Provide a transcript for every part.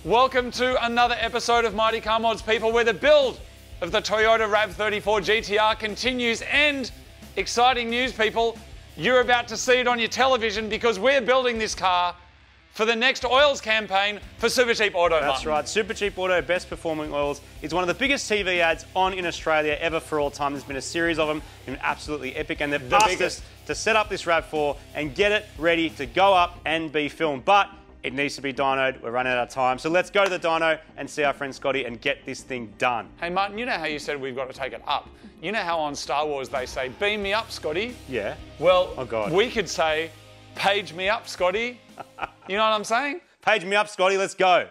Welcome to another episode of Mighty Car Mods, people, where the build of the Toyota RAV34 GTR continues, and exciting news, people, you're about to see it on your television because we're building this car for the next oils campaign for Super Cheap Auto. That's right, Super Cheap Auto, best performing oils. It's one of the biggest TV ads on in Australia ever for all time. There's been a series of them, been absolutely epic, and they've asked us to set up this RAV4 and get it ready to go up and be filmed. But it needs to be dynoed. We're running out of time. So let's go to the dyno and see our friend Scotty and get this thing done. Hey Martin, you know how you said we've got to take it up? You know how on Star Wars they say, beam me up, Scotty? Yeah. Well, oh God. We could say, page me up, Scotty. You know what I'm saying? Page me up, Scotty, let's go.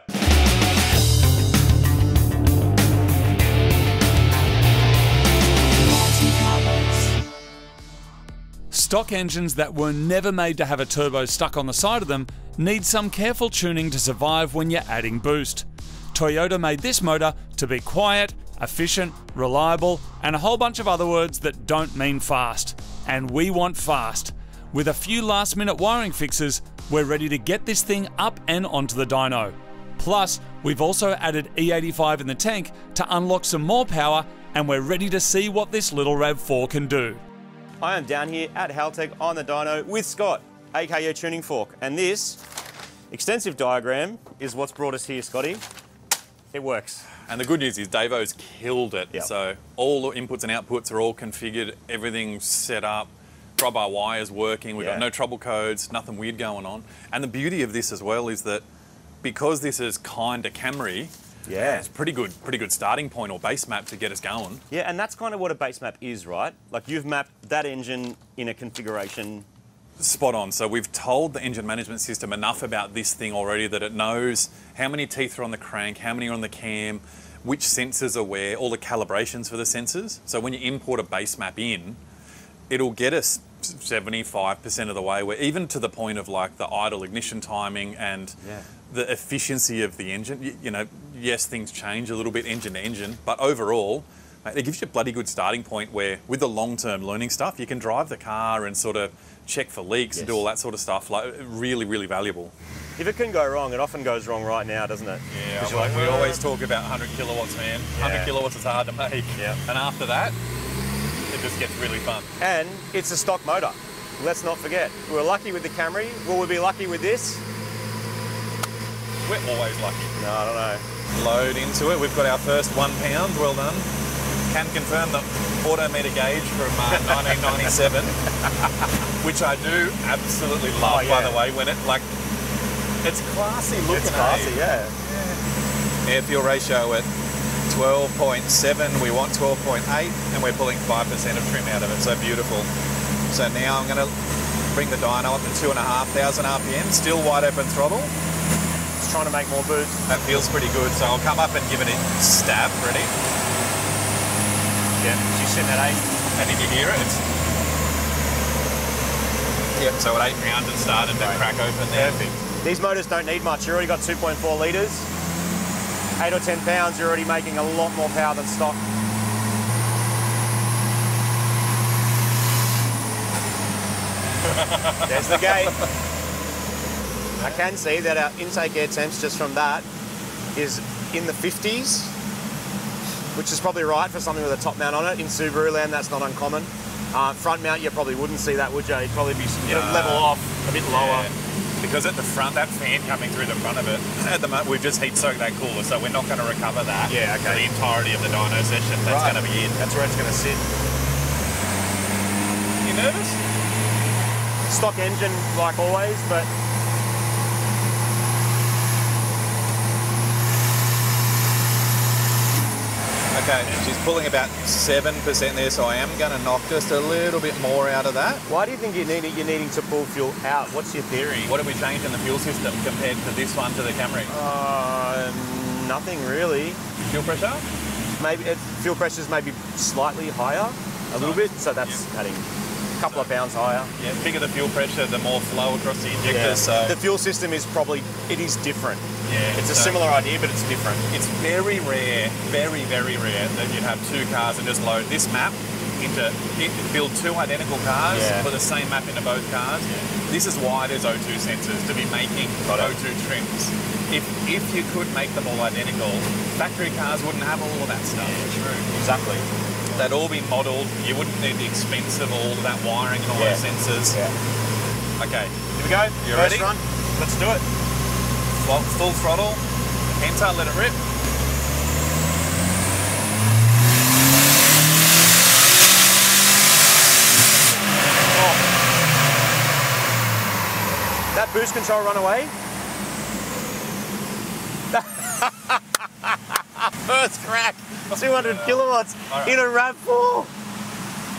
Stock engines that were never made to have a turbo stuck on the side of them need some careful tuning to survive when you're adding boost. Toyota made this motor to be quiet, efficient, reliable, and a whole bunch of other words that don't mean fast. And we want fast. With a few last-minute wiring fixes, we're ready to get this thing up and onto the dyno. Plus, we've also added E85 in the tank to unlock some more power, and we're ready to see what this little RAV4 can do. I am down here at Haltech on the dyno with Scott, aka Tuning Fork, and this extensive diagram is what's brought us here, Scotty. It works. And the good news is Davo's killed it. Yep. So all the inputs and outputs are all configured, everything's set up, drive-by-wire is working, we've got no trouble codes, nothing weird going on. And the beauty of this as well is that because this is kind of Camry, it's pretty good starting point or base map to get us going. Yeah, and that's kind of what a base map is, right? Like you've mapped that engine in a configuration. Spot on. So we've told the engine management system enough about this thing already that it knows how many teeth are on the crank, how many are on the cam, which sensors are where, all the calibrations for the sensors. So when you import a base map in, it'll get us 75% of the way, where even to the point of like the idle ignition timing and the efficiency of the engine. You know, yes, things change a little bit engine to engine, but overall, mate, it gives you a bloody good starting point where with the long-term learning stuff, you can drive the car and sort of check for leaks and do all that sort of stuff. Like really, really valuable. If it can go wrong, it often goes wrong right now, doesn't it? Yeah, like we always talk about 100 kilowatts, man. 100 kilowatts is hard to make. Yeah. And after that, it just gets really fun. And it's a stock motor. Let's not forget. We were lucky with the Camry. Will we be lucky with this? We're always lucky. No, I don't know. Load into it. We've got our first 1 pound. Well done. Can confirm the odometer gauge from 1997, which I do absolutely love, by the way. When it it's classy looking. It's classy, Air fuel ratio at 12.7. We want 12.8, and we're pulling 5% of trim out of it. So beautiful. So now I'm going to bring the dyno up to 2,500 RPM. Still wide open throttle. Just trying to make more boost. That feels pretty good. So I'll come up and give it a stab. Ready? Yeah, she's sitting at 8. And if you hear it, yep. So at 8 rounds it started to crack open there. Perfect. These motors don't need much. You already got 2.4 litres. 8 or 10 pounds, you're already making a lot more power than stock. There's the gate. I can see that our intake air temps just from that is in the 50s, which is probably right for something with a top mount on it. In Subaru land, that's not uncommon. Front mount, you probably wouldn't see that, would you? You'd probably be level off, a bit lower. Because at the front, that fan coming through the front of it, at the moment we've just heat soaked that cooler, so we're not going to recover that for the entirety of the dyno session. That's going to be it. That's where it's going to sit. You nervous? Stock engine, like always, but okay, she's pulling about 7% there, so I am going to knock just a little bit more out of that. Why do you think you're needing to pull fuel out? What's your theory? What have we changed in the fuel system compared to this one to the Camry? Nothing really. Fuel pressure? Maybe fuel pressure's maybe slightly higher, a little bit, so that's adding a couple of pounds higher. Yeah, the bigger the fuel pressure, the more flow across the injector. So the fuel system is it is different. Yeah, it's a similar idea, but it's different. It's very rare, very, very rare that you'd have two cars and just load this map build two identical cars, Yeah. put the same map into both cars. Yeah. This is why there's O2 sensors, to be making O2 trims. If you could make them all identical, factory cars wouldn't have all of that stuff. Yeah, true. Exactly. They'd all be modelled. You wouldn't need the expense of all of that wiring and all those sensors. Yeah. Okay. Here we go. You First ready? run. Let's do it. Full throttle. Enter, let it rip. That boost control run away. First crack, 200 kilowatts in a RAV4.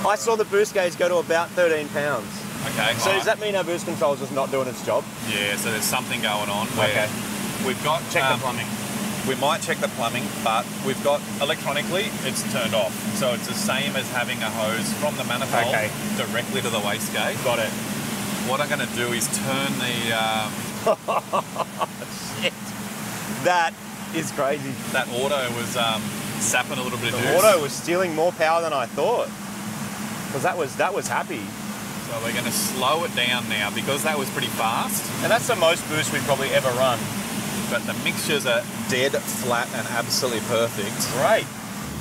I saw the boost gauge go to about 13 pounds. Okay. So does that mean our boost control is just not doing its job? Yeah, so there's something going on where Okay. we've got... Check the plumbing. We might check the plumbing, but we've got electronically, it's turned off. So it's the same as having a hose from the manifold directly to the wastegate. Got it. What I'm going to do is turn the... Shit. That is crazy. that auto was sapping a little bit of The juice. auto was stealing more power than I thought. Because that was happy. So we're going to slow it down now because that was pretty fast. And that's the most boost we've probably ever run. But the mixtures are dead flat and absolutely perfect. Great.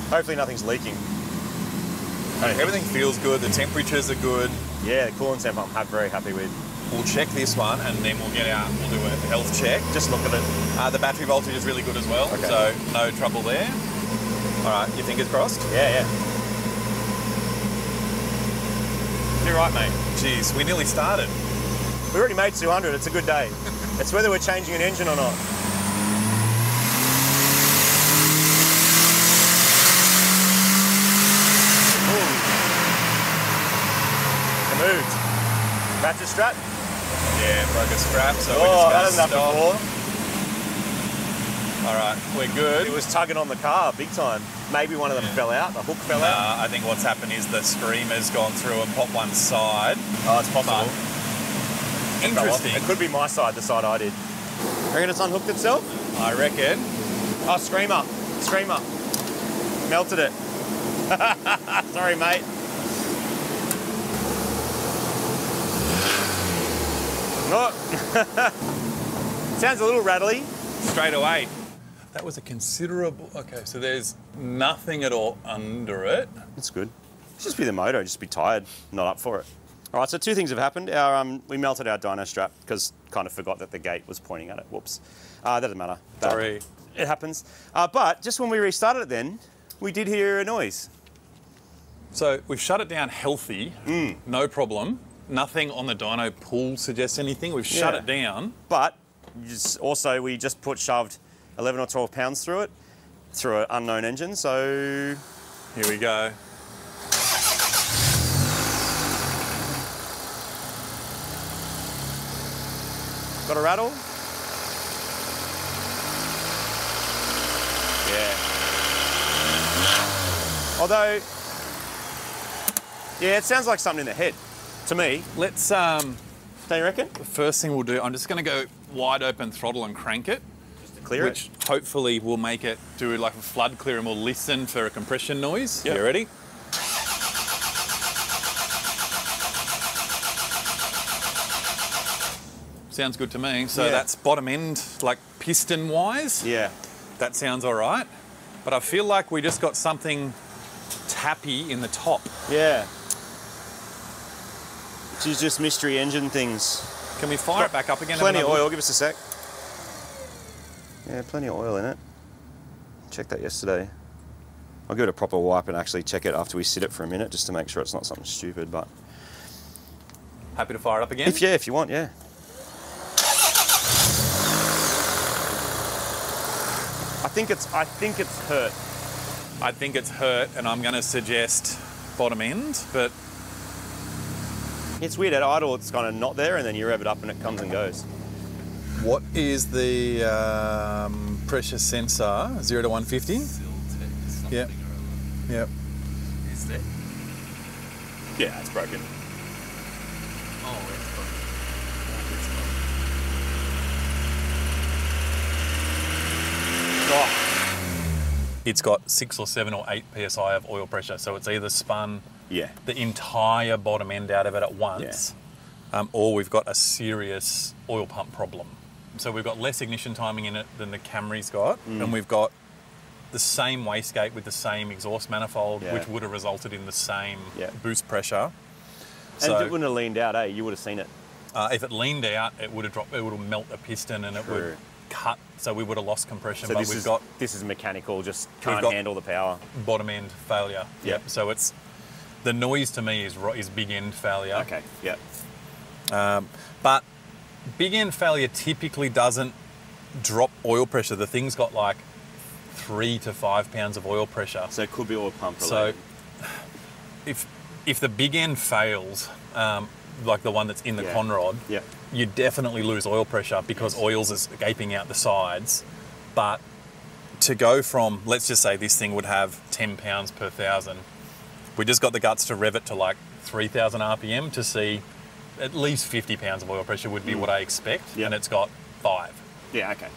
Hopefully nothing's leaking. Everything feels good. The temperatures are good. Yeah, the coolant temp I'm very happy with. We'll check this one and then we'll do a health check. Just look at it. The battery voltage is really good as well, Okay. so no trouble there. All right, your fingers crossed? Yeah. You're right, mate. Jeez, we nearly started. We already made 200. It's a good day. It's whether we're changing an engine or not. Ooh. It moved. Ratchet strap? Yeah, broke a strap, so Oh, we're that just hasn't going to happened stop. before. All right, we're good. It was tugging on the car big time. Maybe one of them fell out, the hook fell out. I think what's happened is the screamer's gone through and popped one side. Oh, it's possible. Interesting. It could be my side, the side I did. Reckon it's unhooked itself? I reckon. Oh, screamer. Melted it. Sorry, mate. Oh. Sounds a little rattly. Straight away. That was a considerable... Okay, so there's nothing at all under it. That's good. It's just be the motor, just be tired, not up for it. All right, so two things have happened. We melted our dyno strap because kind of forgot that the gate was pointing at it. Whoops. That doesn't matter. Sorry. It happens. But just when we restarted it then, we did hear a noise. So we've shut it down healthy, no problem. Nothing on the dyno pull suggests anything. We've shut it down. But we just shoved 11 or 12 pounds through it, through an unknown engine, so... Here we go. Got a rattle? Yeah. Although, yeah, it sounds like something in the head, to me. Let's, Don't you reckon? the first thing we'll do, I'm just going to go wide open throttle and crank it. Clear which hopefully will make it do like a flood clear and we'll listen for a compression noise. Yep. You ready? Sounds good to me. So that's bottom end, like piston wise. Yeah. That sounds all right. But I feel like we just got something tappy in the top. Yeah. Which is just mystery engine things. Can we fire it back up again? Plenty of oil, give us a sec. Yeah, plenty of oil in it. Checked that yesterday. I'll give it a proper wipe and actually check it after we sit it for a minute just to make sure it's not something stupid, but... Happy to fire it up again? If you want, yeah. I think it's hurt. I think it's hurt and I'm going to suggest bottom end, but... It's weird, at idle it's kind of not there and then you rev it up and it comes and goes. What is the pressure sensor? 0 to 150? Yep. Yep. Is there? Yeah, it's broken. Oh, it's broken. Oh, It's got 6 or 7 or 8 psi of oil pressure, so it's either spun the entire bottom end out of it at once, or we've got a serious oil pump problem. So we've got less ignition timing in it than the Camry's got, and we've got the same wastegate with the same exhaust manifold, which would have resulted in the same boost pressure. And so, if it wouldn't have leaned out, you would have seen it. if it leaned out, it would have dropped. It would have melt a piston, and it would cut. So we would have lost compression. So but this is mechanical. Just can't handle the power. Bottom end failure. Yep. So it's the noise to me is big end failure. Okay. Yep. But big end failure typically doesn't drop oil pressure. The thing's got like 3 to 5 pounds of oil pressure. So it could be oil pump related. So if the big end fails, like the one that's in the conrod, you definitely lose oil pressure because oil's escaping out the sides. But to go from, let's just say this thing would have 10 pounds per thousand, we just got the guts to rev it to like 3,000 RPM to see at least 50 pounds of oil pressure would be what I expect, and it's got 5. Yeah, okay.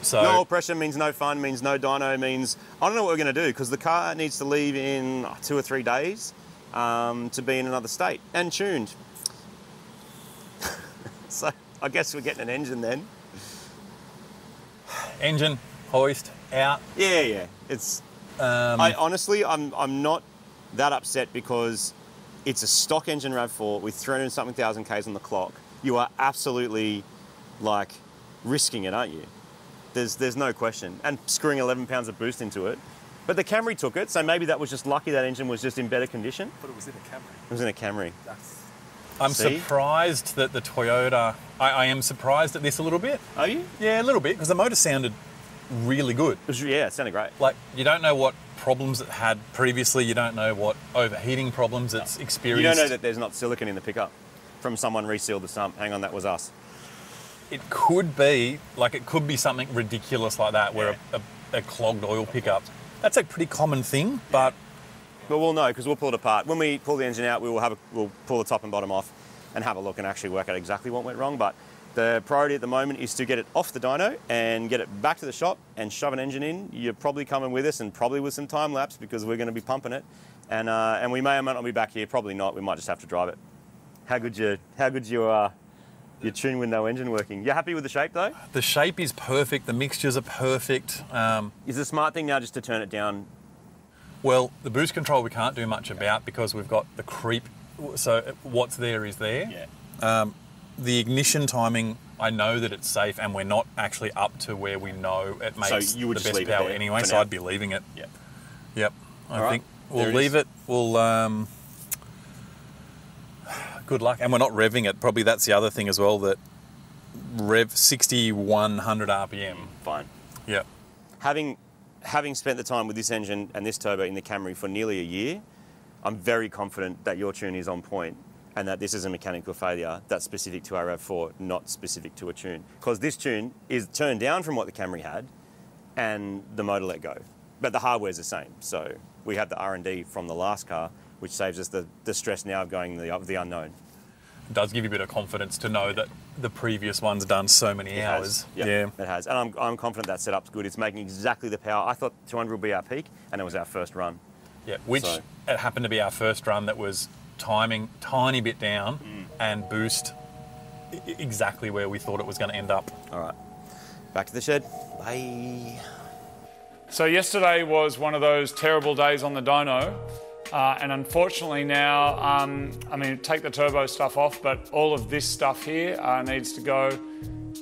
So no oil pressure means no fun, means no dyno, means I don't know what we're going to do because the car needs to leave in 2 or 3 days to be in another state and tuned. So I guess we're getting an engine then. Engine, hoist, out. Yeah. It's. I honestly, I'm not that upset because it's a stock engine RAV4 with 300 and something thousand Ks on the clock. You are absolutely like risking it, aren't you? There's no question. And screwing 11 pounds of boost into it. But the Camry took it, so maybe that was just lucky that engine was just in better condition. But it was in a Camry. It was in a Camry. I'm surprised that the Toyota... I am surprised at this a little bit. Are you? Yeah, a little bit, because the motor sounded really good. It sounded great. Like, you don't know what problems it had previously. You don't know what overheating problems it's experienced. You don't know that there's not silicon in the pickup from someone resealed the sump. Hang on, that was us. It could be, like, it could be something ridiculous like that, where a clogged oil pickup. That's a pretty common thing, but... But we'll know, because we'll pull it apart. When we pull the engine out, we'll pull the top and bottom off and have a look and actually work out exactly what went wrong. But the priority at the moment is to get it off the dyno and get it back to the shop and shove an engine in. You're probably coming with us and probably with some time lapse because we're going to be pumping it. And we may or may not be back here. Probably not. We might just have to drive it. How good your tune with no engine working? You happy with the shape though? The shape is perfect. The mixtures are perfect. Is the smart thing now just to turn it down? Well, the boost control we can't do much about because we've got the creep. So what's there is there. Yeah. The ignition timing, I know that it's safe and we're not actually up to where we know it makes the best power anyway, so I'd be leaving it. Yep. I think we'll leave it. We'll... good luck. And we're not revving it. Probably that's the other thing as well, that rev 6,100 RPM. Fine. Yep. Having spent the time with this engine and this turbo in the Camry for nearly a year, I'm very confident that your tune is on point and that this is a mechanical failure that's specific to our RAV4, not specific to a tune. Because this tune is turned down from what the Camry had and the motor let go. But the hardware's the same. So we had the R&D from the last car, which saves us the stress now of going the unknown. It does give you a bit of confidence to know that the previous one's done so many hours. Yeah, it has. And I'm confident that setup's good. It's making exactly the power. I thought 200 would be our peak, and it was our first run. Yeah, which it happened to be our first run that was timing tiny bit down and boost exactly where we thought it was going to end up. All right, back to the shed. Bye. So yesterday was one of those terrible days on the dyno. And unfortunately now, I mean, take the turbo stuff off, but all of this stuff here needs to go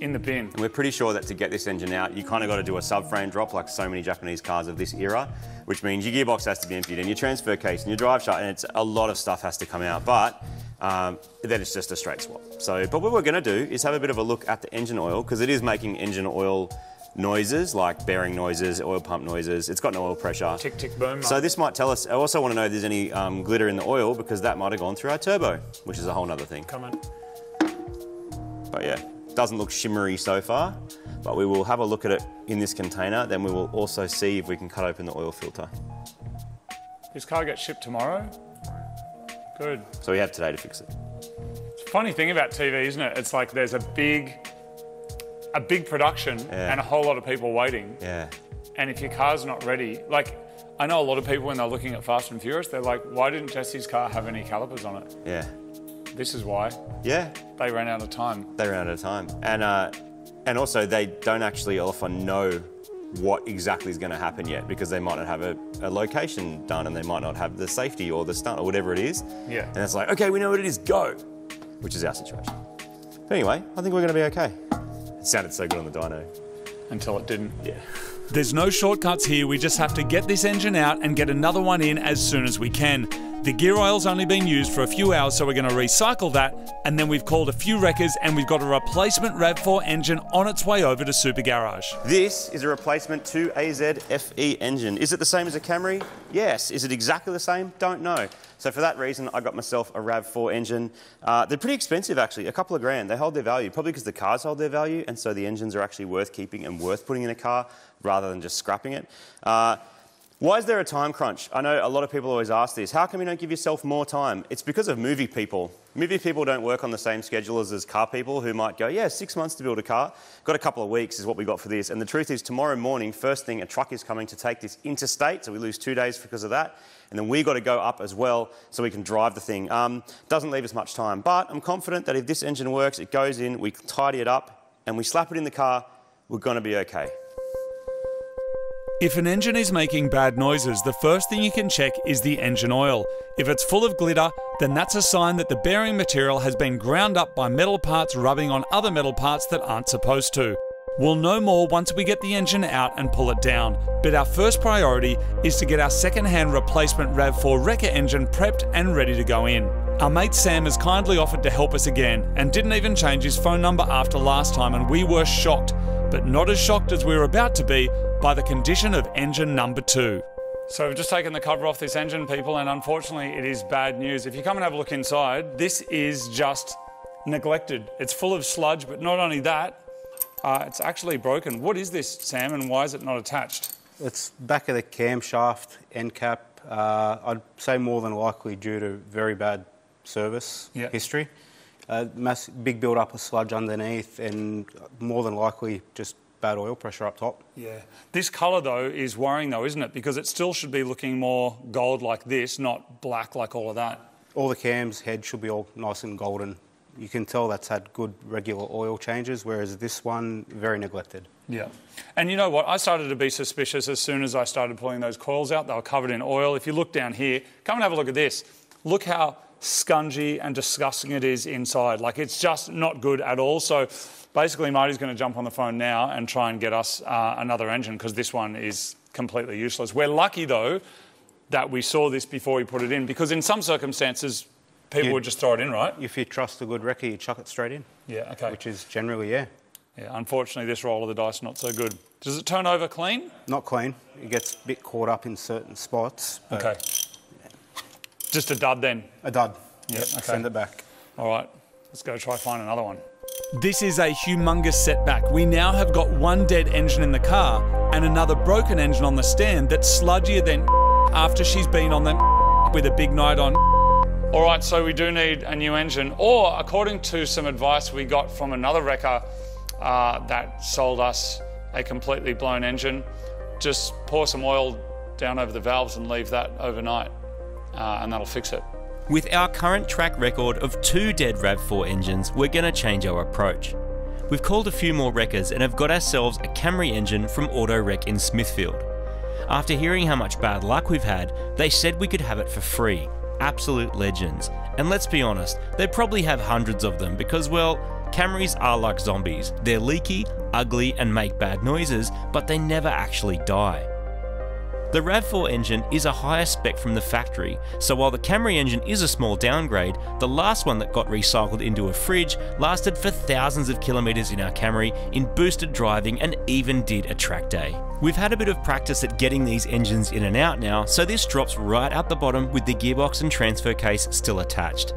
in the bin. And we're pretty sure that to get this engine out, you kind of got to do a subframe drop like so many Japanese cars of this era, which means your gearbox has to be emptied and your transfer case and your drive shaft, and it's a lot of stuff has to come out. But then it's just a straight swap. So, but what we're going to do is have a bit of a look at the engine oil, because it is making engine oil noises like bearing noises, oil pump noises. It's got no oil pressure. Tick, tick, boom. So this might tell us. I also want to know if there's any glitter in the oil, because that might have gone through our turbo, which is a whole nother thing. Come on. But yeah, doesn't look shimmery so far, but we will have a look at it in this container. Then we will also see if we can cut open the oil filter. This car gets shipped tomorrow? Good. So we have today to fix it. It's a funny thing about TV, isn't it? It's like there's a big production and a whole lot of people waiting. Yeah. And if your car's not ready, like I know a lot of people when they're looking at Fast and Furious, they're like, why didn't Jesse's car have any calipers on it? Yeah. This is why. Yeah. They ran out of time. They ran out of time. And also they don't actually often know what exactly is going to happen yet, because they might not have a location done and they might not have the safety or the stunt or whatever it is. Yeah. And it's like, okay, we know what it is, go. Which is our situation. But anyway, I think we're going to be okay. It sounded so good on the dyno. Until it didn't. Yeah. There's no shortcuts here, we just have to get this engine out and get another one in as soon as we can. The gear oil's only been used for a few hours, so we're going to recycle that, and then we've called a few wreckers and we've got a replacement RAV4 engine on its way over to Super Garage. This is a replacement 2AZ FE engine. Is it the same as a Camry? Yes. Is it exactly the same? Don't know. So for that reason, I got myself a RAV4 engine. They're pretty expensive, actually, a couple of grand. They hold their value, probably because the cars hold their value, and so the engines are actually worth keeping and worth putting in a car rather than just scrapping it. Why is there a time crunch? I know a lot of people always ask this. How come you don't give yourself more time? It's because of movie people. Movie people don't work on the same schedule as car people who might go, yeah, 6 months to build a car. Got a couple of weeks is what we got for this. And the truth is, tomorrow morning, first thing, a truck is coming to take this interstate, so we lose 2 days because of that. And then we got to go up as well so we can drive the thing. Doesn't leave us much time. But I'm confident that if this engine works, it goes in, we tidy it up, and we slap it in the car, we're going to be okay. If an engine is making bad noises, the first thing you can check is the engine oil. If it's full of glitter, then that's a sign that the bearing material has been ground up by metal parts rubbing on other metal parts that aren't supposed to. We'll know more once we get the engine out and pull it down, but our first priority is to get our second-hand replacement RAV4 wrecker engine prepped and ready to go in. Our mate Sam has kindly offered to help us again and didn't even change his phone number after last time, and we were shocked, but not as shocked as we were about to be by the condition of engine number 2. So we've just taken the cover off this engine, people, and unfortunately it is bad news. If you come and have a look inside, this is just neglected. It's full of sludge, but not only that, it's actually broken. What is this, Sam, and why is it not attached? It's back of the camshaft, end cap. I'd say more than likely due to very bad service history. Big build-up of sludge underneath, and more than likely just bad oil pressure up top. Yeah. This colour, though, is worrying, though, isn't it? Because it still should be looking more gold like this, not black like all of that. All the cams, head should be all nice and golden. You can tell that's had good regular oil changes, whereas this one, very neglected. Yeah. And you know what? I started to be suspicious as soon as I started pulling those coils out. They were covered in oil. If you look down here, come and have a look at this. Look how scungy and disgusting it is inside. Like, it's just not good at all. So basically, Marty's going to jump on the phone now and try and get us another engine, because this one is completely useless. We're lucky, though, that we saw this before we put it in, because in some circumstances, people would just throw it in, right? If you trust a good wrecker, you chuck it straight in. Yeah, okay. Which is generally, yeah. Yeah, unfortunately, this roll of the dice not so good. Does it turn over clean? Not clean. It gets a bit caught up in certain spots. Okay. Just a dud then? A dud. Yeah, yep, okay. Send it back. All right, let's go try find another one. This is a humongous setback. We now have got one dead engine in the car and another broken engine on the stand that's sludgier than after she's been on them with a big night on. All right, so we do need a new engine, or according to some advice we got from another wrecker that sold us a completely blown engine, just pour some oil down over the valves and leave that overnight, and that'll fix it. With our current track record of 2 dead RAV4 engines, we're going to change our approach. We've called a few more wreckers and have got ourselves a Camry engine from Auto Wreck in Smithfield. After hearing how much bad luck we've had, they said we could have it for free. Absolute legends. And let's be honest, they probably have hundreds of them because, well, Camrys are like zombies. They're leaky, ugly, and make bad noises, but they never actually die. The RAV4 engine is a higher spec from the factory, so while the Camry engine is a small downgrade, the last one that got recycled into a fridge lasted for thousands of kilometres in our Camry in boosted driving and even did a track day. We've had a bit of practice at getting these engines in and out now, so this drops right out the bottom with the gearbox and transfer case still attached.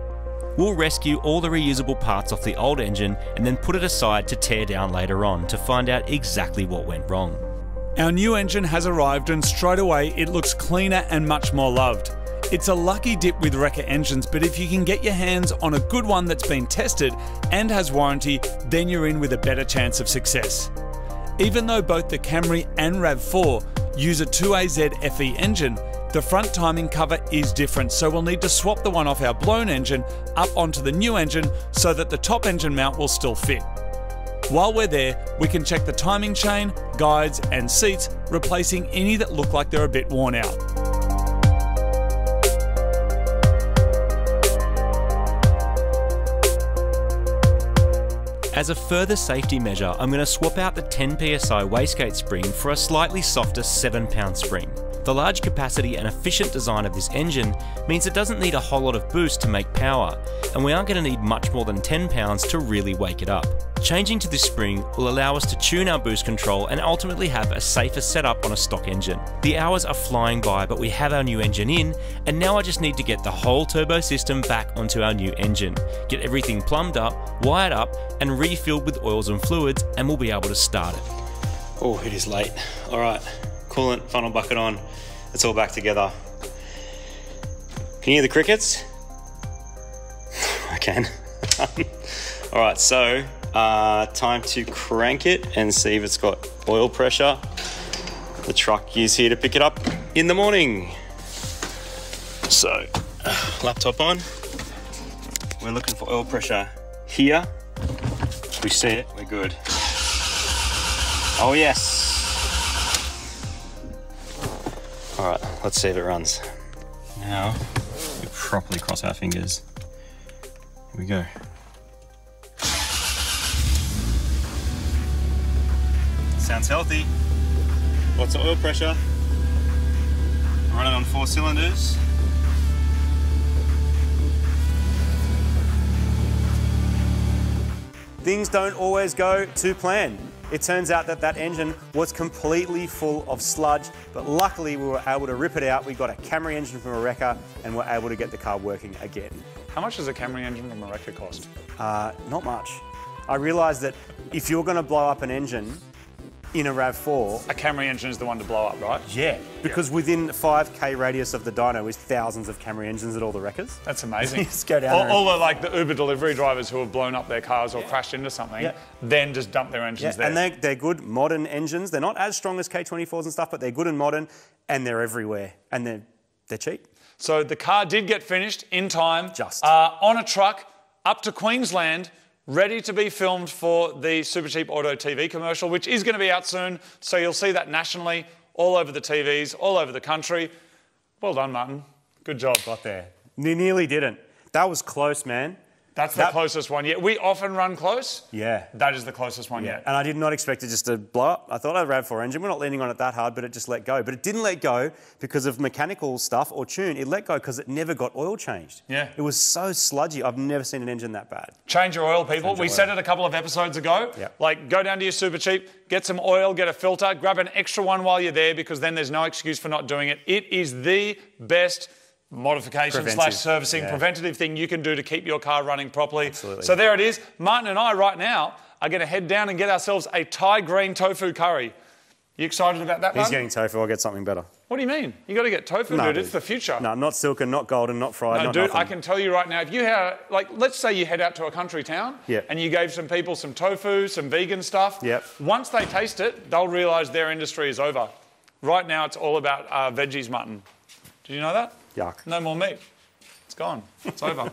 We'll rescue all the reusable parts off the old engine and then put it aside to tear down later on to find out exactly what went wrong. Our new engine has arrived and straight away it looks cleaner and much more loved. It's a lucky dip with wrecker engines, but if you can get your hands on a good one that's been tested and has warranty, then you're in with a better chance of success. Even though both the Camry and RAV4 use a 2AZ FE engine, the front timing cover is different, so we'll need to swap the one off our blown engine up onto the new engine so that the top engine mount will still fit. While we're there, we can check the timing chain, guides and seats, replacing any that look like they're a bit worn out. As a further safety measure, I'm going to swap out the 10 psi wastegate spring for a slightly softer 7-pound spring. The large capacity and efficient design of this engine means it doesn't need a whole lot of boost to make power, and we aren't going to need much more than 10 pounds to really wake it up. Changing to this spring will allow us to tune our boost control and ultimately have a safer setup on a stock engine. The hours are flying by, but we have our new engine in, and now I just need to get the whole turbo system back onto our new engine, get everything plumbed up, wired up, and refilled with oils and fluids, and we'll be able to start it. Oh, it is late. All right, coolant, funnel bucket on. It's all back together. Can you hear the crickets? I can. All right, so time to crank it and see if it's got oil pressure. The truck is here to pick it up in the morning. So, laptop on. We're looking for oil pressure here. We see it, we're good. Oh yes. All right, let's see if it runs. Now, we properly cross our fingers. Here we go. Sounds healthy. Lots of oil pressure. Running on 4 cylinders. Things don't always go to plan. It turns out that that engine was completely full of sludge, but luckily we were able to rip it out. We got a Camry engine from a wrecker and were able to get the car working again. How much does a Camry engine from a wrecker cost? Not much. I realised that if you're going to blow up an engine in a RAV4... A Camry engine is the one to blow up, right? Yeah, because within 5k radius of the dyno is thousands of Camry engines at all the wreckers. That's amazing. Just go down all the like the Uber delivery drivers who have blown up their cars or crashed into something, then just dump their engines there. And they're good modern engines. They're not as strong as K24s and stuff, but they're good and modern, and they're everywhere, and they're cheap. So the car did get finished in time. Just. On a truck up to Queensland, ready to be filmed for the Super Cheap Auto TV commercial, which is going to be out soon. So you'll see that nationally, all over the TVs, all over the country. Well done, Martin. Good job. Got there. Nearly didn't. That was close, man. That's the closest one yet. We often run close. Yeah. That is the closest one yet. And I did not expect it just to blow up. I thought I had a RAV4 engine. We're not leaning on it that hard, but it just let go. But it didn't let go because of mechanical stuff or tune. It let go because it never got oil changed. Yeah. It was so sludgy. I've never seen an engine that bad. Change your oil, people. We said it a couple of episodes ago. Yep. Like, go down to your Super Cheap, get some oil, get a filter, grab an extra one while you're there because then there's no excuse for not doing it. It is the best modification / servicing, preventative thing you can do to keep your car running properly. Absolutely. So there it is. Martin and I right now are going to head down and get ourselves a Thai green tofu curry. You excited about that, Martin? He's getting tofu. I'll get something better. What do you mean? You got to get tofu, dude. It's the future. No, not silken, not golden, not fried, not dude, nothing. I can tell you right now, if you had, like, let's say you head out to a country town and you gave some people some tofu, some vegan stuff. Once they taste it, they'll realise their industry is over. Right now, it's all about veggies mutton. Did you know that? Yuck. No more meat. It's gone. It's over.